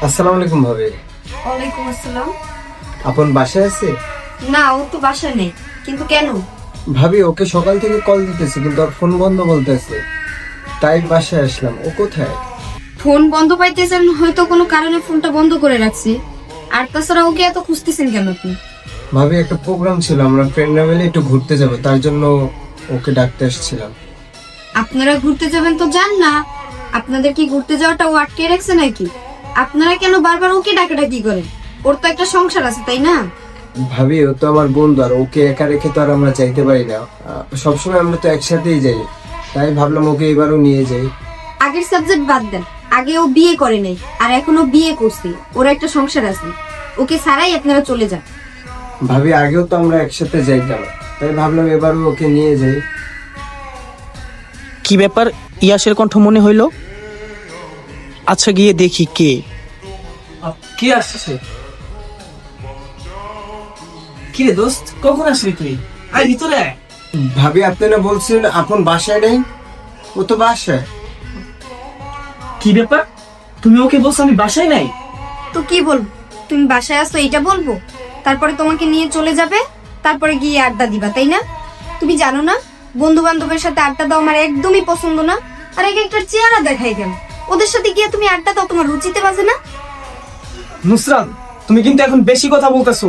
আসসালামু আলাইকুম ভাবি। ওয়ালাইকুম আসসালাম। আপন বাসায় আছে? না, ও তো বাসায় নেই। কিন্তু কেন? ভাবি, ওকে সকাল থেকে কল দিতেছি কিন্তু ওর ফোন বন্ধ বলতেছে, তাই বাসায় আসলাম। ও কোথায়? ফোন বন্ধ পাইতেছেন, হয়তো কোনো কারণে ফোনটা বন্ধ করে রাখছি। আর তাছাড়া ওকে এত খুঁজতেছেন কেন আপনি? ভাবি, একটা প্রোগ্রাম ছিল, আমরা ফ্রেন্ডরা মিলে একটু ঘুরতে যাব, তার জন্য ওকে ডাকতে আসছিলাম। আপনারা ঘুরতে যাবেন তো যান না। আপনাদের কি ঘুরতে যাওয়াটা ও আটকে রাখছে নাকি? আপনারা কেন বারবার ওকে ডাকাডাকি করেন? ওর তো একটা সংসার আছে, তাই না? ভাবি, ও তো আমার বন্ধু, আর ওকে একা রেখে তো আর আমরা যাইতে পারি না। সবসময় আমরা তো একসাথেই যাই, তাই ভাবলাম ওকে এবারও নিয়ে যাই। আগের সাবজেক্ট বাদ দেন। আগে ও বিয়ে করে নাই, আর এখন ও বিয়ে করছে, ওর একটা সংসার আছে। ওকে ছাড়াই আপনারা চলে যান। ভাবি, আগেও তো আমরা একসাথে যাইতাম, তাই ভাবলাম এবারও ওকে নিয়ে যাই। কি ব্যাপার? ইয়াসের কণ্ঠ মনে হইল। আচ্ছা, গিয়ে দেখি কে। কে আসছে? কি রে দোস্ত, কখন আসলি তুই? আয় ভিতরে আয়। ভাবি, আপনি না বলছেন আপন বাসায় নেই? ও তো বাসায়। কি ব্যাপার? তুমি ওকে বলছো আমি বাসায় নাই? তো কি বলবো? তুমি বাসায় আসো এইটা বলবো? তারপরে তোমাকে নিয়ে চলে যাবে, তারপরে গিয়ে আড্ডা দিবা, তাই না? তুমি জানো না, বন্ধু বান্ধবের সাথে আড্ডা দাও আমার একদমই পছন্দ না। আর এক একটা চেহারা দেখাই কেন? ওদের সাথে গিয়ে তুমি আড্ডা দাও, তোমার রুচিতে বাজে না? নুসরাত, তুমি কিন্তু এখন বেশি কথা বলতেছো।